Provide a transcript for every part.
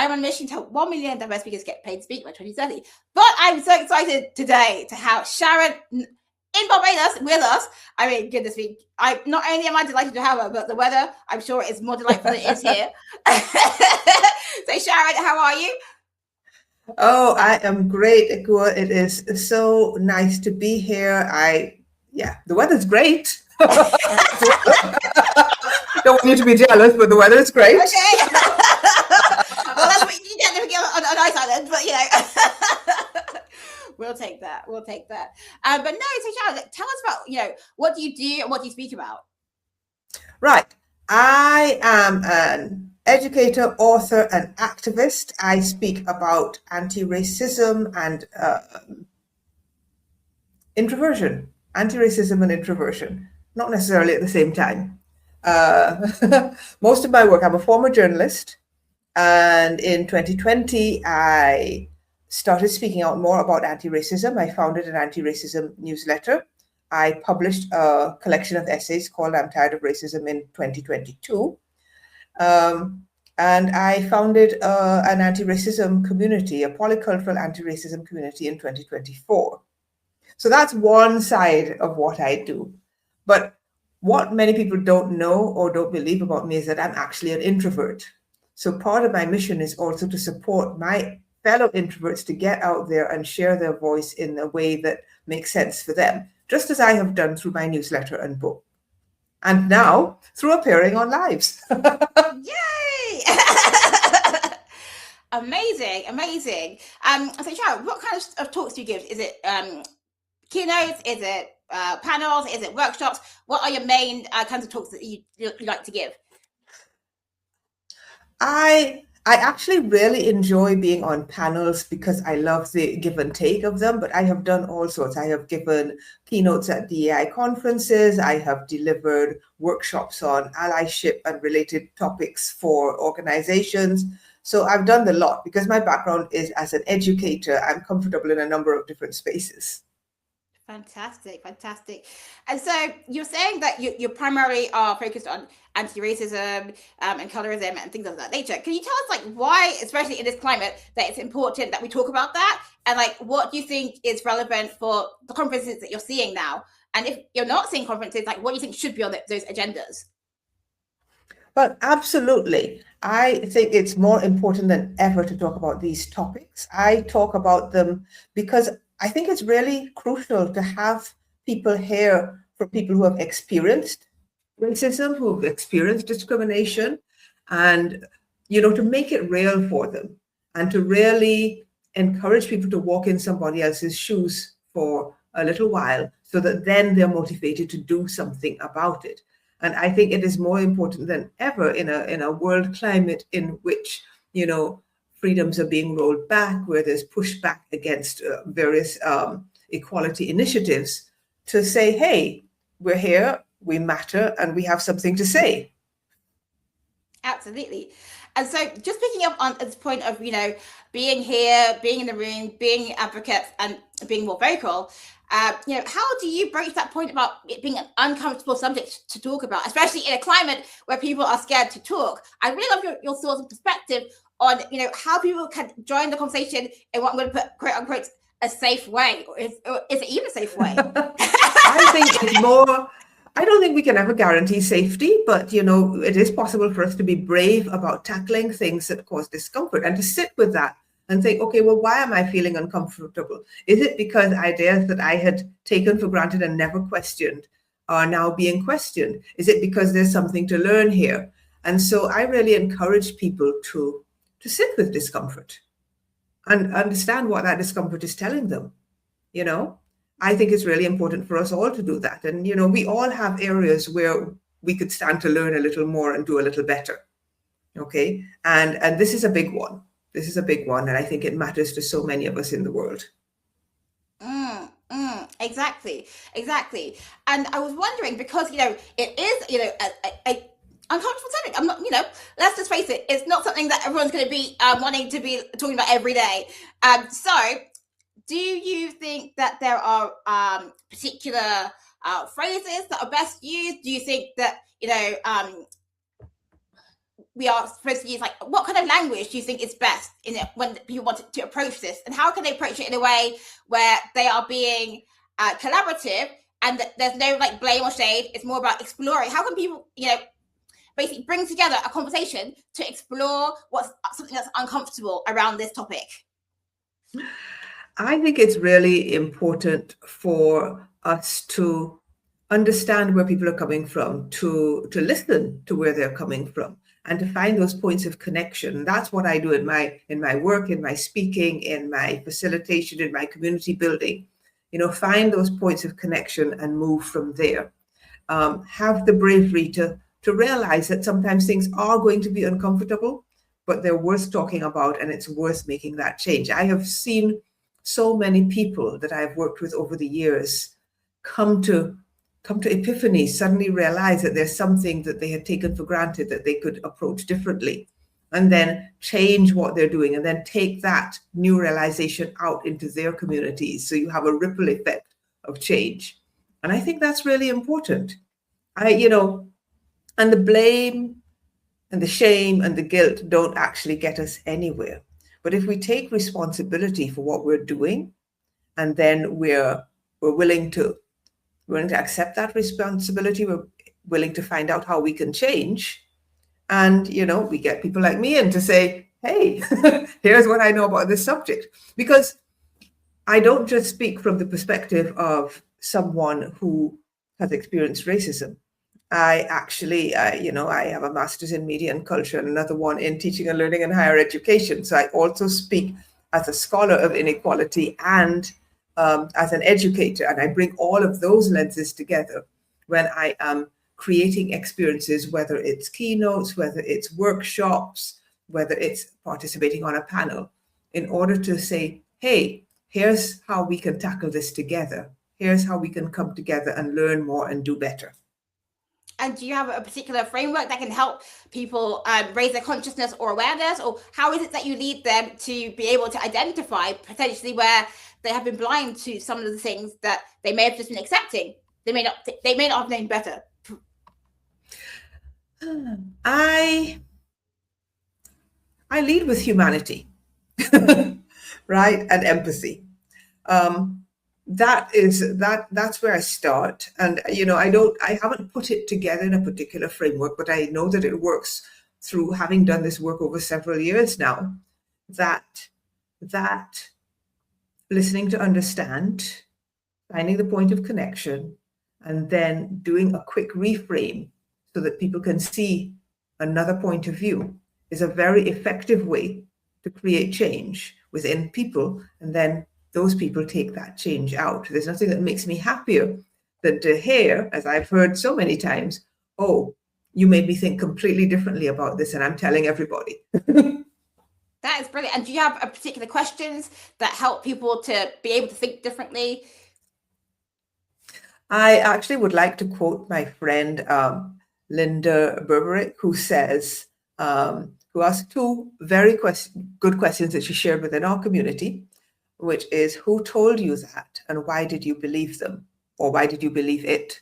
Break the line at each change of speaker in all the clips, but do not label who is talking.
I'm on a mission to 1 million diverse speakers get paid to speak by 2030. But I'm so excited today to have Sharon in Barbados with us. I mean, goodness me, not only am I delighted to have her, but the weather, I'm sure, is more delightful than it is here. So Sharon, how are you?
Oh, I am great, Ekua. It is so nice to be here. The weather's great. Don't want you to be jealous, but the weather is great.
Okay. Well, that's what you get if you get on an ice island, but you know. We'll take that. But no, so Sharon, tell us about, what do you do and what do you speak about?
Right. I am an educator, author, and activist. I speak about anti-racism and introversion. Anti-racism and introversion, not necessarily at the same time. Most of my work, I'm a former journalist, and in 2020, I started speaking out more about anti-racism. I founded an anti-racism newsletter. I published a collection of essays called I'm Tired of Racism in 2022. And I founded an anti-racism community, a polycultural anti-racism community in 2024. So that's one side of what I do. But what many people don't know or don't believe about me is that I'm actually an introvert. So part of my mission is also to support my fellow introverts to get out there and share their voice in a way that makes sense for them, just as I have done through my newsletter and book. And now through appearing on lives.
Yay! Amazing. So Sharon, what kind of talks do you give? Is it keynotes? Is it panels? Is it workshops? What are your main kinds of talks that you like to give?
I actually really enjoy being on panels because I love the give and take of them, but I have done all sorts. I have given keynotes at DEI conferences. I have delivered workshops on allyship and related topics for organizations. So I've done the lot because my background is as an educator. I'm comfortable in a number of different spaces.
Fantastic. And so you're saying that you primarily are focused on anti-racism and colorism and things of that nature. Can you tell us why, especially in this climate, that it's important that we talk about that? And what do you think is relevant for the conferences that you're seeing now? And if you're not seeing conferences, what do you think should be on those agendas?
Well, absolutely. I think it's more important than ever to talk about these topics. I talk about them because I think it's really crucial to have people hear from people who have experienced racism, who have experienced discrimination, and, to make it real for them and to really encourage people to walk in somebody else's shoes for a little while so that then they're motivated to do something about it. And I think it is more important than ever in a world climate in which, freedoms are being rolled back, where there's pushback against various equality initiatives, to say, hey, we're here, we matter, and we have something to say.
Absolutely. And so just picking up on this point of, being here, being in the room, being advocates and being more vocal, how do you broach that point about it being an uncomfortable subject to talk about, especially in a climate where people are scared to talk? I really love your thoughts and perspective on, how people can join the conversation in what I'm going to put, quote unquote, a safe way. Or is it even a safe way?
I think it's more... I don't think we can ever guarantee safety, but, it is possible for us to be brave about tackling things that cause discomfort and to sit with that and think, okay, well, why am I feeling uncomfortable? Is it because ideas that I had taken for granted and never questioned are now being questioned? Is it because there's something to learn here? And so I really encourage people to sit with discomfort and understand what that discomfort is telling them, I think it's really important for us all to do that. And, we all have areas where we could stand to learn a little more and do a little better. Okay. And this is a big one. And I think it matters to so many of us in the world.
Exactly. And I was wondering, because, it is, a uncomfortable subject. I'm not, let's just face it, it's not something that everyone's going to be wanting to be talking about every day. So do you think that there are particular phrases that are best used? Do you think that, we are supposed to use, like, what kind of language do you think is best in it when you want to approach this, and how can they approach it in a way where they are being collaborative and there's no like blame or shade? It's more about exploring. How can people, basically bring together a conversation to explore what's something that's uncomfortable around this topic?
I think it's really important for us to understand where people are coming from, to listen to where they're coming from, and to find those points of connection. That's what I do in my work, in my speaking, in my facilitation, in my community building. Find those points of connection and move from there. Have the bravery to realize that sometimes things are going to be uncomfortable, but they're worth talking about, and it's worth making that change. I have seen so many people that I've worked with over the years come to epiphany, suddenly realize that there's something that they had taken for granted that they could approach differently, and then change what they're doing, and then take that new realization out into their communities. So you have a ripple effect of change. And I think that's really important. And the blame and the shame and the guilt don't actually get us anywhere. But if we take responsibility for what we're doing, and then we're willing to accept that responsibility, we're willing to find out how we can change, and we get people like me in to say, hey, here's what I know about this subject. Because I don't just speak from the perspective of someone who has experienced racism. I actually, I have a master's in media and culture and another one in teaching and learning and higher education. So I also speak as a scholar of inequality and as an educator. And I bring all of those lenses together when I am creating experiences, whether it's keynotes, whether it's workshops, whether it's participating on a panel, in order to say, hey, here's how we can tackle this together. Here's how we can come together and learn more and do better.
And do you have a particular framework that can help people raise their consciousness or awareness? Or how is it that you lead them to be able to identify potentially where they have been blind to some of the things that they may have just been accepting? They may not have known better.
I lead with humanity, right? And empathy. That's where I start. And, I haven't put it together in a particular framework, but I know that it works through having done this work over several years now, that listening to understand, finding the point of connection, and then doing a quick reframe so that people can see another point of view is a very effective way to create change within people. And then those people take that change out. There's nothing that makes me happier than to hear, as I've heard so many times, oh, you made me think completely differently about this, and I'm telling everybody.
That is brilliant. And do you have a particular questions that help people to be able to think differently?
I actually would like to quote my friend, Linda Berberick, who says, who asked two very good questions that she shared within our community, which is, who told you that and why did you believe them, or why did you believe it?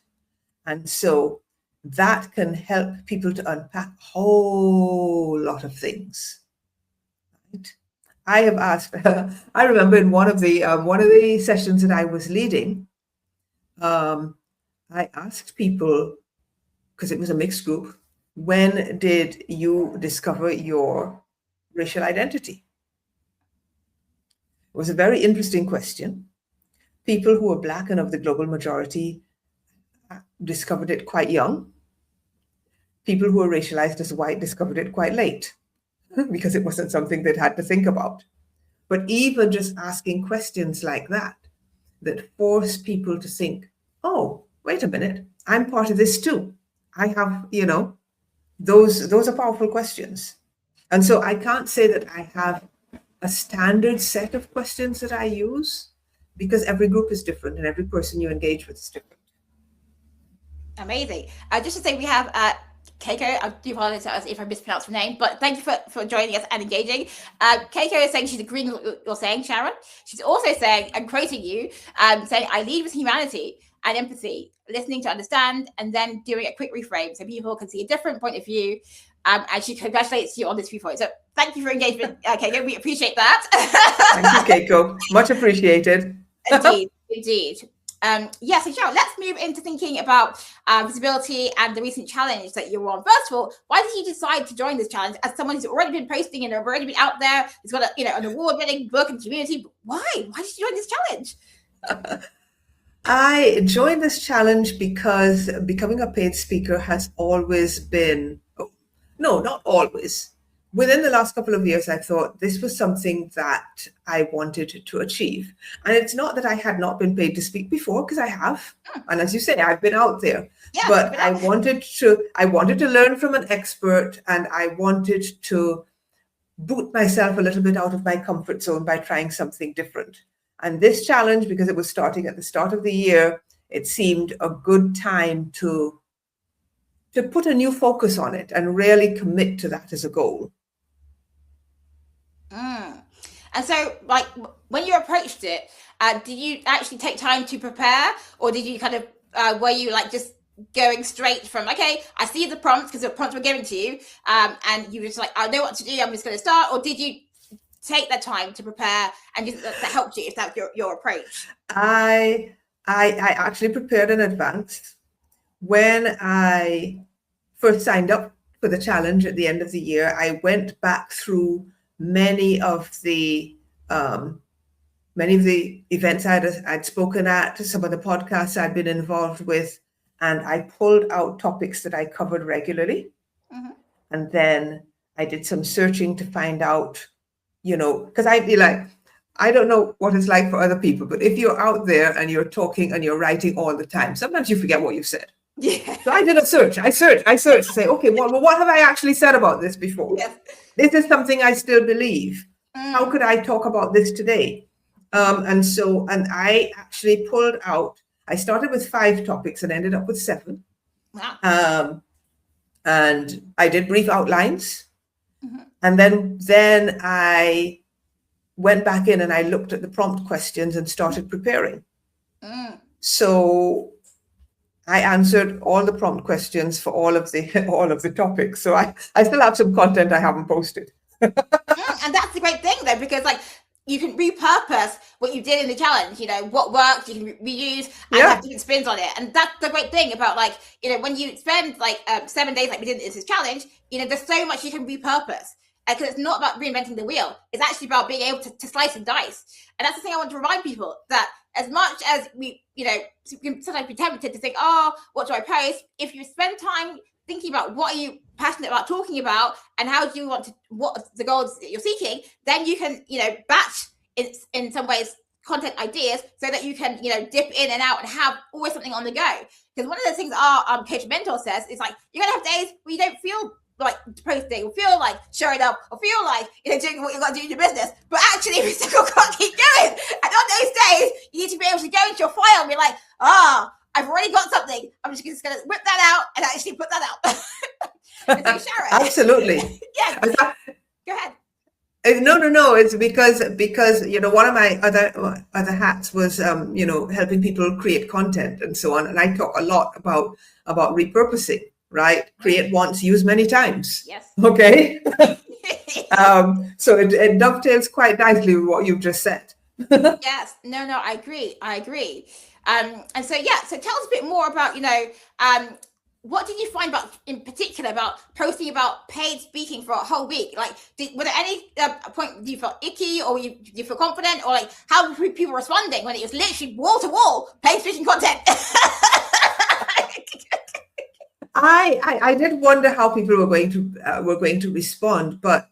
And so that can help people to unpack a whole lot of things. Right? I have asked, I remember in one of the sessions that I was leading, I asked people, because it was a mixed group, when did you discover your racial identity? It was a very interesting question. People who were Black and of the global majority discovered it quite young. People who were racialized as white discovered it quite late because it wasn't something they'd had to think about. But even just asking questions like that force people to think, oh, wait a minute, I'm part of this too. I have, those are powerful questions. And so I can't say that I have a standard set of questions that I use, because every group is different and every person you engage with is different.
Amazing. Just to say, we have Keiko. I do apologize if I mispronounced her name, but thank you for joining us and engaging. Keiko is saying she's agreeing with what you're saying, Sharon. She's also saying, I'm quoting you, saying, I lead with humanity and empathy, listening to understand, and then doing a quick reframe so people can see a different point of view. and she congratulates you on this viewpoint. So thank you for engagement, Keiko. We appreciate that.
Thank you, Keiko. Much appreciated.
Indeed. So Sharon, let's move into thinking about visibility and the recent challenge that you're on. First of all, why did you decide to join this challenge as someone who's already been posting and already been out there, who's got an award-winning book and community? Why did you join this challenge?
I joined this challenge because becoming a paid speaker has always been, no, not always. Within the last couple of years, I thought this was something that I wanted to achieve. And it's not that I had not been paid to speak before, because I have. And as you say, I've been out there.
Yeah,
but I wanted to learn from an expert, and I wanted to boot myself a little bit out of my comfort zone by trying something different. And this challenge, because it was starting at the start of the year, it seemed a good time to put a new focus on it and really commit to that as a goal.
And so, like, when you approached it, did you actually take time to prepare, or did you kind of, were you like just going straight from, okay, I see the prompts because the prompts were given to you, and you were just like, I know what to do, I'm just going to start, or did you take that time to prepare and just, that helped you, if that's your approach?
I actually prepared in advance. When I first signed up for the challenge at the end of the year, I went back through many of the events I'd spoken at, some of the podcasts I'd been involved with, and I pulled out topics that I covered regularly. Mm-hmm. And then I did some searching to find out, because I'd be like, I don't know what it's like for other people, but if you're out there and you're talking and you're writing all the time, sometimes you forget what you've said.
Yeah.
So I did a search. I searched to say, okay, well, what have I actually said about this before?
Yes.
This is something I still believe. How could I talk about this today? And I actually pulled out, I started with 5 topics and ended up with 7.
Wow.
And I did brief outlines. Mm-hmm. And then I went back in and I looked at the prompt questions and started preparing. So I answered all the prompt questions for all of the topics. So I still have some content I haven't posted.
And that's the great thing, though, because like you can repurpose what you did in the challenge. What worked, you can reuse and have different spins on it. And that's the great thing about like when you spend like 7 days like we did in this challenge. There's so much you can repurpose. Because it's not about reinventing the wheel. It's actually about being able to slice and dice. And that's the thing I want to remind people, that as much as we, can sometimes be tempted to think, oh, what do I post? If you spend time thinking about what are you passionate about talking about and how do you want to, what the goals that you're seeking, then you can, batch in some ways content ideas so that you can, dip in and out and have always something on the go. Because one of the things our coach mentor says is like, you're going to have days where you don't feel like posting, or feel like showing up, or feel like doing what you got to do in your business, but actually we still can't keep going. And on those days, you need to be able to go into your file and be like, I've already got something. I'm just going to whip that out and actually put that out. And so, Sharon,
absolutely.
Yeah. Go ahead.
No. It's because one of my other hats was helping people create content and so on, and I talk a lot about repurposing. Right? Create once, use many times.
Yes.
Okay. So it dovetails quite nicely with what you've just said.
Yes. No, I agree. And so, so tell us a bit more about, what did you find in particular about posting about paid speaking for a whole week? Like, were there any point you felt icky, or do you feel confident, or like how were people responding when it was literally wall to wall paid speaking content?
I did wonder how people were going to respond, but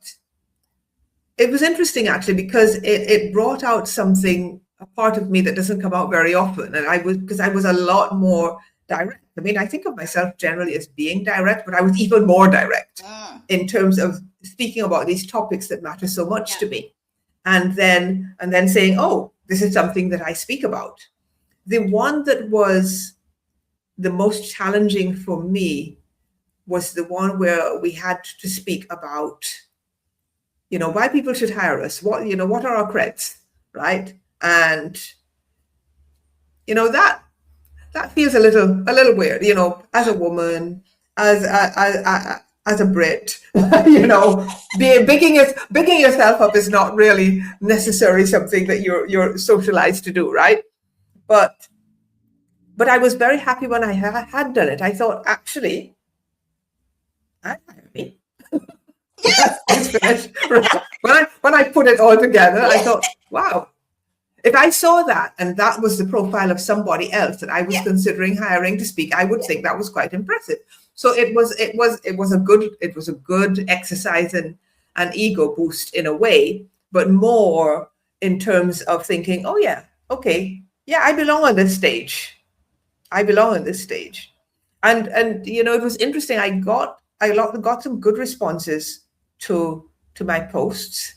it was interesting actually, because it brought out a part of me that doesn't come out very often, and I was a lot more direct. I mean, I think of myself generally as being direct, but I was even more direct in terms of speaking about these topics that matter so much to me, and then saying, oh, this is something that I speak about. The one that was the most challenging for me was the one where we had to speak about, why people should hire us. What are our creds, right? And that feels a little weird, as a woman, as as a Brit, bigging yourself up is not really necessarily something that you're socialized to do, right? But I was very happy when I had done it. I thought, actually, I'm happy. It's finished. When I put it all together, I thought, wow, if I saw that and that was the profile of somebody else that I was considering hiring to speak, I would think that was quite impressive. So it was a good exercise and an ego boost in a way, but more in terms of thinking, oh yeah, okay, yeah, I belong on this stage. And it was interesting. I got some good responses to my posts.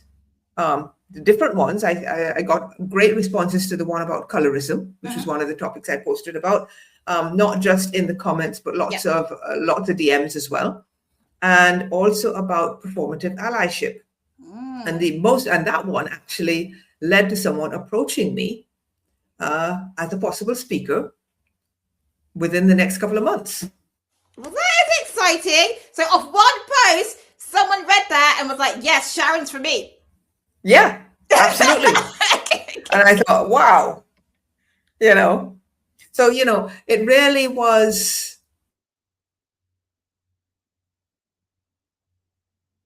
The different ones. I got great responses to the one about colorism, which was one of the topics I posted about, not just in the comments, but lots of DMs as well, and also about performative allyship. And that one actually led to someone approaching me as a possible speaker within the next couple of months.
Well, that is exciting. So off one post, someone read that and was like, yes, Sharon's for me.
Yeah, absolutely. And I thought, wow, so, it really was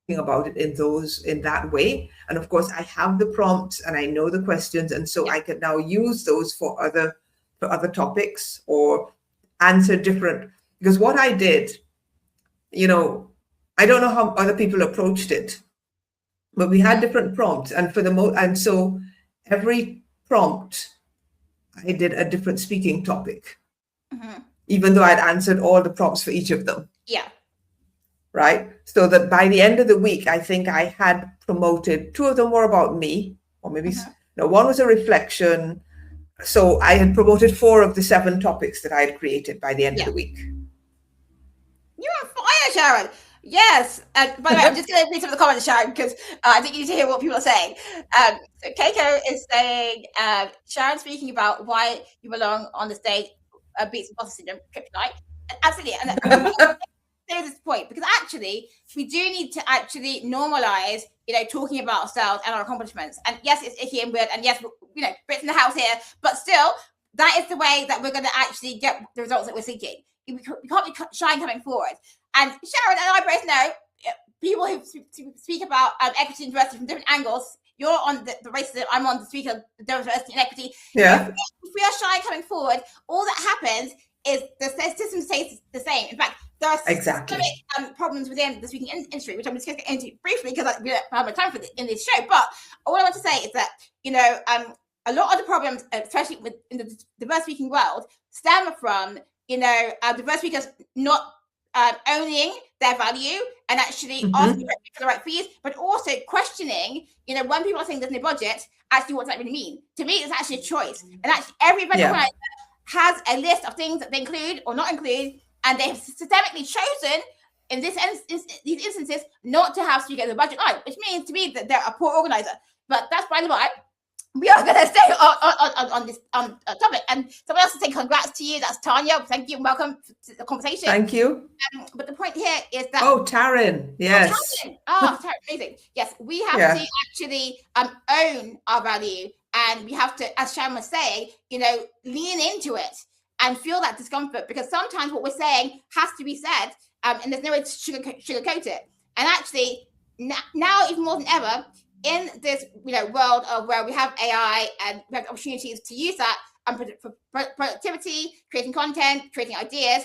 about it in that way. And of course, I have the prompts and I know the questions. And so I can now use those for other topics or answer different, because what I did, I don't know how other people approached it, but we had different prompts, and and so every prompt I did a different speaking topic, even though I'd answered all the prompts for each of them.
Yeah.
Right. So that by the end of the week, I think I had promoted 2 of them were about me, or maybe one was a reflection. So I had promoted 4 of the 7 topics that I had created by the end of the week.
You're on fire, Sharon. Yes. By the way, I'm just going to read some of the comments, Sharon, because I think you need to hear what people are saying. So Keiko is saying, Sharon speaking about why you belong on the stage beats imposter syndrome, kryptonite. Absolutely. And say this point, because actually we do need to actually normalize, talking about ourselves and our accomplishments. And yes, it's icky and weird, and yes, Brits in the house here, but still, that is the way that we're going to actually get the results that we're seeking. We can't be shy coming forward. And Sharon and I both know people who speak about equity and diversity from different angles. You're on the racism, I'm on the speak of diversity and equity.
Yeah.
If we are shy coming forward, all that happens is the system stays the same. In fact, there are systemic problems within the speaking industry, which I'm just going to get into briefly because I don't have my time for in this show. But all I want to say is that, a lot of the problems, especially in the diverse speaking world, stem from, diverse speakers not owning their value and actually asking for the right fees, but also questioning, when people are saying there's no budget, actually what does that really mean? To me, it's actually a choice. And actually every vendor has a list of things that they include or not include, and they have systemically chosen in these instances not to have speakers in the budget line, which means to me that they're a poor organizer. But that's by the way. We are going to stay on this topic. And someone else is saying congrats to you. That's Tanya. Thank you and welcome to the conversation.
Thank you.
But the point here is that...
Oh, Taryn. Yes.
Taryn, amazing. Yes, we have to actually own our value. And we have to, as Sharon was saying, lean into it and feel that discomfort. Because sometimes what we're saying has to be said. And there's no way to sugarcoat it. And actually, now even more than ever, in this world of where we have AI and we have opportunities to use that for productivity, creating content, creating ideas,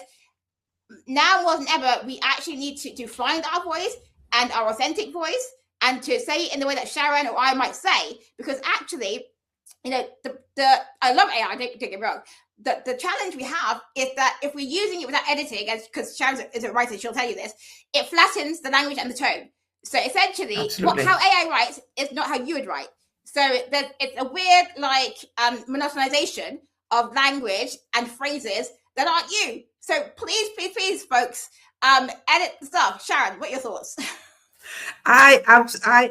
now more than ever, we actually need to find our voice and our authentic voice and to say it in the way that Sharon or I might say, because actually, I love AI, don't get me wrong. The challenge we have is that if we're using it without editing, because Sharon is a writer, she'll tell you this, it flattens the language and the tone. So essentially, how AI writes is not how you would write. So it's a weird, monotonization of language and phrases that aren't you. So please, folks, edit the stuff. Sharon, what are your thoughts?
I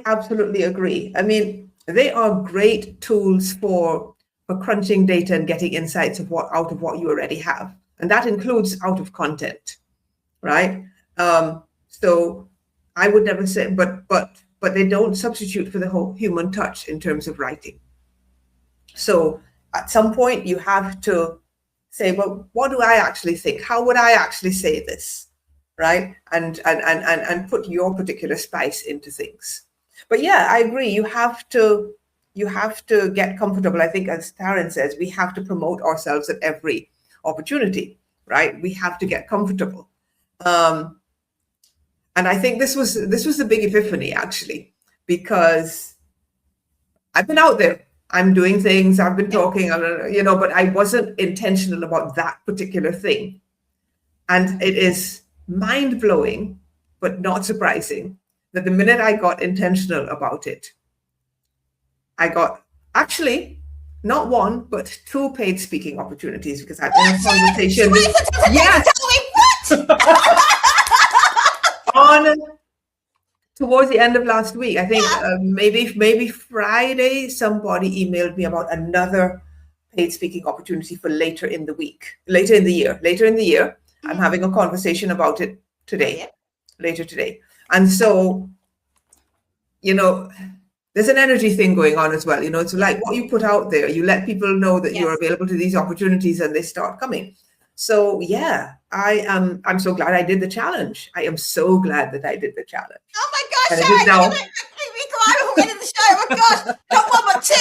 absolutely agree. I mean, they are great tools for crunching data and getting insights out of what you already have, and that includes out of content, right? So I would never say, but they don't substitute for the whole human touch in terms of writing. So at some point you have to say, well, what do I actually think? How would I actually say this? Right? And put your particular spice into things. But yeah, I agree. You have to get comfortable. I think, as Taryn says, we have to promote ourselves at every opportunity, right? We have to get comfortable. And I think this was the big epiphany, actually, because I've been out there. I'm doing things, I've been talking, but I wasn't intentional about that particular thing. And it is mind-blowing, but not surprising, that the minute I got intentional about it, I got actually not one, but 2 paid speaking opportunities, because I'm in a conversation.
Yes.
Towards the end of last week, I think maybe Friday, somebody emailed me about another paid speaking opportunity for later in the year. I'm having a conversation about it later today. And so, there's an energy thing going on as well. It's like what you put out there, you let people know that you're available to these opportunities, and they start coming. So yeah, I'm so glad I did the challenge. I am so glad that I did the challenge.
Oh my gosh, Sharon, you're going to make me cry before we end the show. Oh my gosh, not 1 but 2.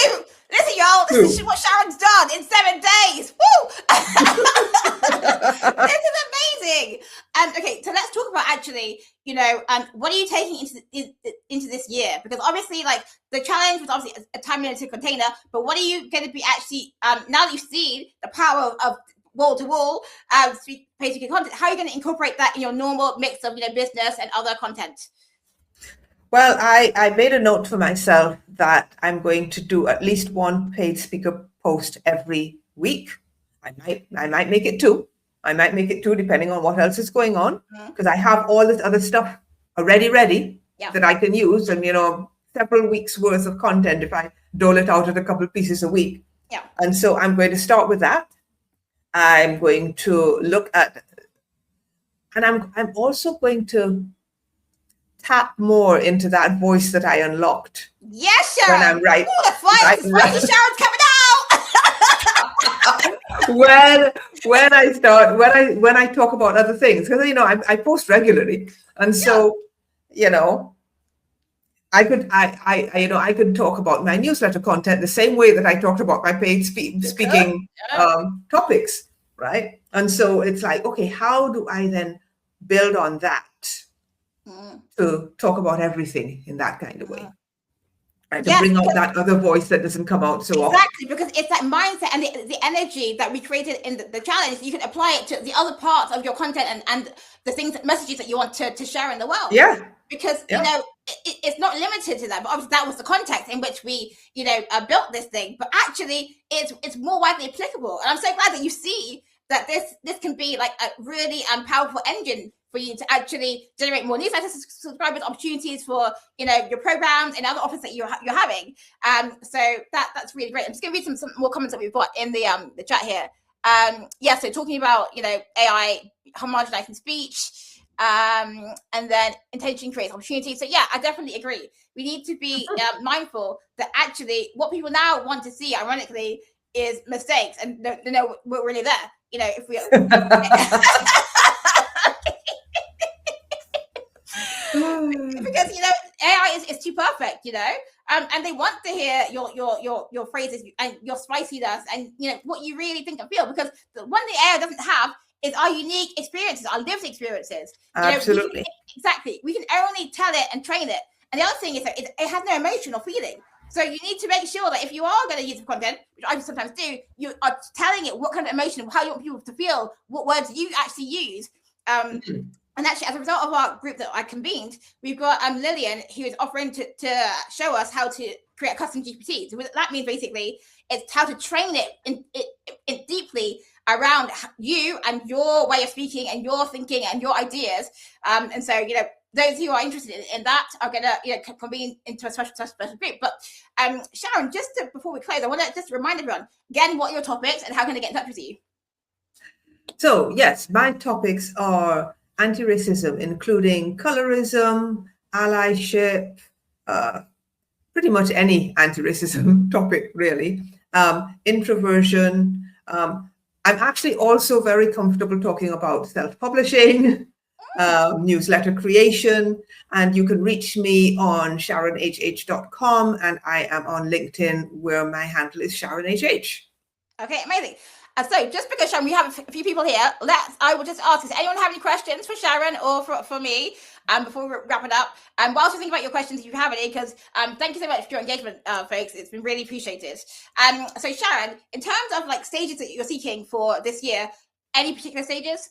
Listen, y'all, this is what Sharon's done in 7 days. Woo! This is amazing. And okay, so let's talk about actually, what are you taking into this year? Because obviously, like, the challenge was obviously a time-limited container, but what are you going to be actually, now that you've seen the power of wall-to-wall paid speaking content, how are you going to incorporate that in your normal mix of business and other content?
Well, I made a note for myself that I'm going to do at least 1 paid speaker post every week. I might make it 2. I might make it 2 depending on what else is going on, because I have all this other stuff already ready that I can use, and several weeks worth of content if I dole it out at a couple of pieces a week.
Yeah.
And so I'm going to start with that. I'm going to look at, and I'm also going to tap more into that voice that I unlocked.
Yes, Sharon.
When I'm right.
Ooh, the spicy Sharon's coming out.
when I talk about other things, because I post regularly, and so I could talk about my newsletter content the same way that I talked about my paid speaking topics, right? And so it's like, okay, how do I then build on that to talk about everything in that kind of way? Right, to bring out that other voice that doesn't come out so often.
Exactly, because it's that mindset and the energy that we created in the challenge. You can apply it to the other parts of your content and the things, messages that you want to share in the world.
Yeah.
Because it's not limited to that, but obviously that was the context in which we built this thing. But actually, it's more widely applicable, and I'm so glad that you see that this can be like a really powerful engine for you to actually generate more newsletter subscribers, opportunities for your programs and other offers that you're having. So that's really great. I'm just going to read some more comments that we've got in the chat here. So talking about AI homogenizing speech, and then intention creates opportunity. So yeah, I definitely agree. We need to be mindful that actually what people now want to see, ironically, is mistakes, and no, we're really there. If we because AI is too perfect, and they want to hear your phrases and your spiciness and what you really think and feel, because the one thing AI doesn't have is our unique experiences, our lived experiences.
Absolutely.
Exactly. We can only tell it and train it. And the other thing is that it has no emotion or feeling. So you need to make sure that if you are going to use the content, which I sometimes do, you are telling it what kind of emotion, how you want people to feel, what words you actually use. And actually, as a result of our group that I convened, we've got Lillian, who is offering to show us how to create a custom GPT. So what that means basically it's how to train it in deeply around you and your way of speaking and your thinking and your ideas. And so, those who are interested in that are going to convene into a special group. But Sharon, before we close, I want to just remind everyone again what are your topics and how can they get in touch with you.
So yes, my topics are antiracism, including colorism, allyship, pretty much any anti-racism topic, really. Introversion. I'm actually also very comfortable talking about self-publishing, newsletter creation, and you can reach me on sharonhh.com, and I am on LinkedIn where my handle is SharonHH.
Okay, amazing. So just because, Sharon, we have a few people here, I will just ask, does anyone have any questions for Sharon or for me before we wrap it up? And whilst you think about your questions, if you have any, because thank you so much for your engagement, folks. It's been really appreciated. So Sharon, in terms of like stages that you're seeking for this year, any particular stages?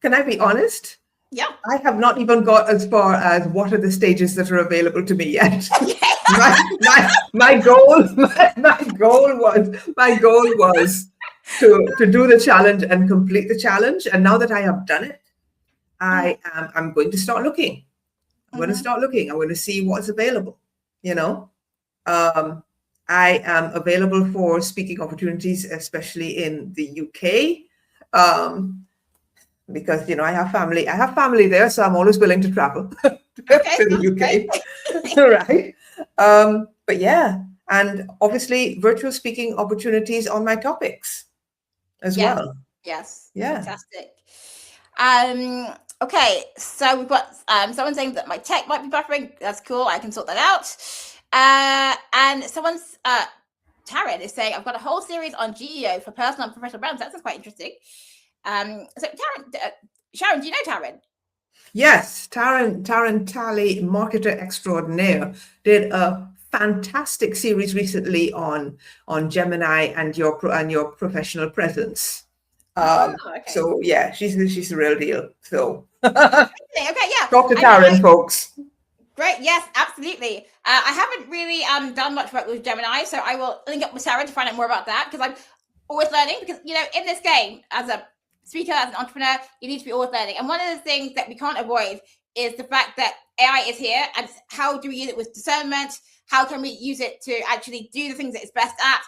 Can I be honest?
Yeah.
I have not even got as far as what are the stages that are available to me yet. my goal was to do the challenge and complete the challenge. And now that I have done it, I'm going to start looking. I'm going to start looking. I'm going to see what's available. I am available for speaking opportunities, especially in the UK. Because I have family there, so I'm always willing to travel to the UK. Right. But yeah, and obviously virtual speaking opportunities on my topics as well.
Yes.
Yeah.
Fantastic. Okay, so we've got someone saying that my tech might be buffering. That's cool. I can sort that out. And someone's Taryn is saying, I've got a whole series on GEO for personal and professional brands. That sounds quite interesting. So Sharon, do you know Taryn?
Yes, Taryn Talley, marketer extraordinaire, did a fantastic series recently on Gemini and your professional presence. Okay. So yeah, she's the real deal. So okay,
yeah.
Talk to Taryn, folks.
Great. Yes, absolutely. I haven't really done much work with Gemini, so I will link up with Taryn to find out more about that, because I'm always learning. Because in this game, as a speaker, as an entrepreneur, you need to be always learning. And one of the things that we can't avoid is the fact that AI is here, and how do we use it with discernment? How can we use it to actually do the things that it's best at?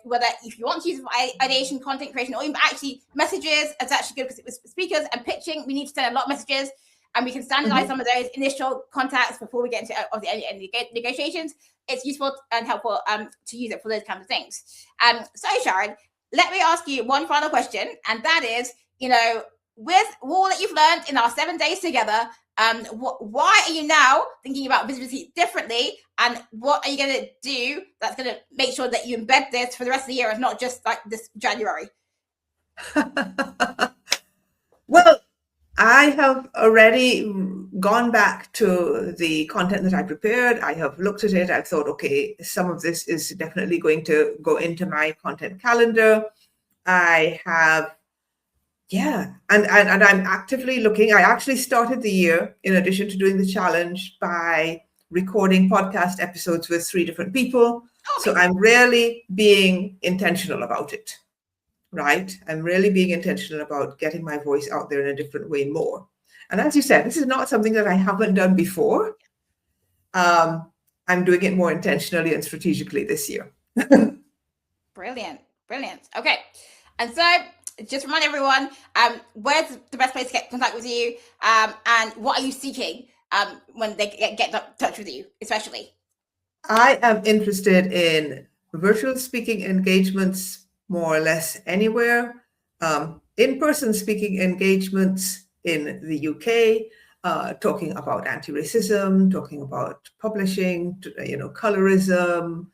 Whether if you want to use it for ideation, content creation, or even actually messages, it's actually good because it was speakers and pitching. We need to send a lot of messages, and we can standardize some of those initial contacts before we get into any negotiations. It's useful and helpful to use it for those kinds of things. So Sharon, let me ask you one final question, and that is, with all that you've learned in our 7 days together, why are you now thinking about visibility differently, and what are you going to do that's going to make sure that you embed this for the rest of the year and not just like this January?
Well, I have already gone back to the content that I prepared. I have looked at it. I've thought, okay, some of this is definitely going to go into my content calendar. I have, and I'm actively looking. I actually started the year, in addition to doing the challenge, by recording podcast episodes with 3 different people. So I'm really being intentional about it. Right? I'm really being intentional about getting my voice out there in a different way more. And as you said, this is not something that I haven't done before. I'm doing it more intentionally and strategically this year.
Brilliant. Okay. And so just remind everyone, where's the best place to get in contact with you? And what are you seeking when they get in touch with you, especially?
I am interested in virtual speaking engagements, more or less anywhere, in-person speaking engagements in the UK, talking about anti-racism, talking about publishing, colorism,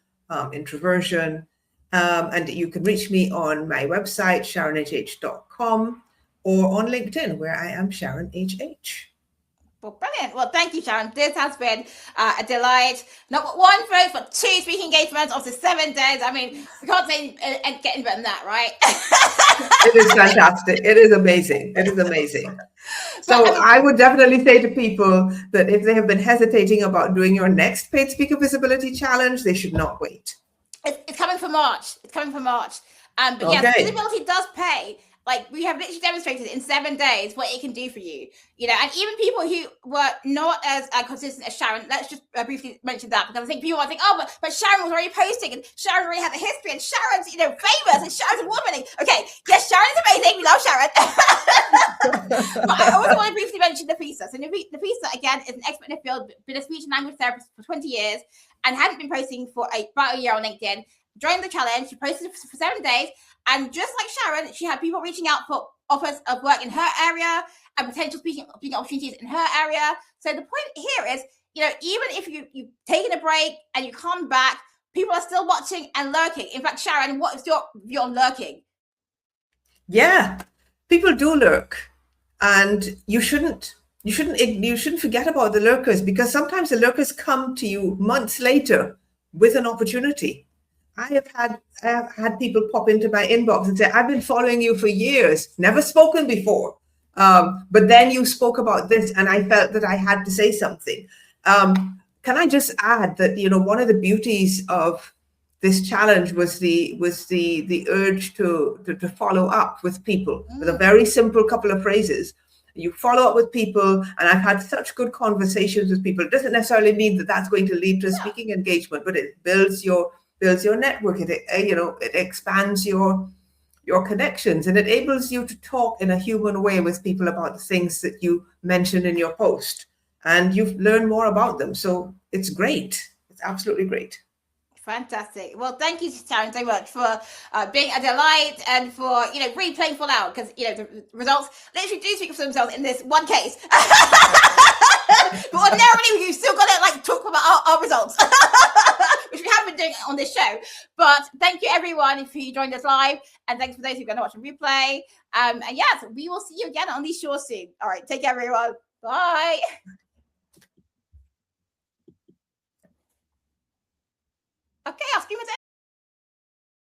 introversion. And you can reach me on my website, sharonhh.com, or on LinkedIn, where I am Sharon HH.
Well, brilliant. Well, thank you, Sharon. This has been a delight. Not 1 vote, but 2 speaking engagements after 7 days. I mean, we can't say and get any better than that, right?
It is fantastic. It is amazing. So I would definitely say to people that if they have been hesitating about doing your next paid speaker visibility challenge, they should not wait.
It's coming for March. But yes, visibility does pay. Like, we have literally demonstrated in 7 days what it can do for you, you know. And even people who were not as consistent as Sharon, let's just briefly mention that, because I think people might think, oh, but Sharon was already posting, and Sharon already had the history, and Sharon's, you know, famous, and Sharon's award-winning. Okay, yes, Sharon is amazing. We love Sharon. But I also want to briefly mention Nafisa. So Nafisa, again, is an expert in the field, been a speech and language therapist for 20 years, and hadn't been posting for about a year on LinkedIn. Joined the challenge. She posted for 7 days. And just like Sharon, she had people reaching out for offers of work in her area and potential speaking opportunities in her area. So the point here is, you know, even if you've taken a break and you come back, people are still watching and lurking. In fact, Sharon, what is your view on lurking?
Yeah, people do lurk, and you shouldn't forget about the lurkers, because sometimes the lurkers come to you months later with an opportunity. I have had people pop into my inbox and say, I've been following you for years, never spoken before. But then you spoke about this and I felt that I had to say something. Can I just add that, you know, one of the beauties of this challenge was the urge to follow up with people with a very simple couple of phrases. You follow up with people, and I've had such good conversations with people. It doesn't necessarily mean that that's going to lead to a speaking engagement, but it builds your network. It expands your connections, and it enables you to talk in a human way with people about the things that you mention in your post, and you've learned more about them. So it's great. It's absolutely great.
Fantastic. Well, thank you, Sharon, so much for being a delight and for, you know, really playing full out, because, you know, the results literally do speak for themselves in this one case. But ordinarily, we've still got to like talk about our results, which we have been doing on this show. But thank you, everyone, who joined us live, and thanks for those who are going to watch a replay. And yes, we will see you again on these shores soon. All right, take care, everyone. Bye. Okay, I'll scream at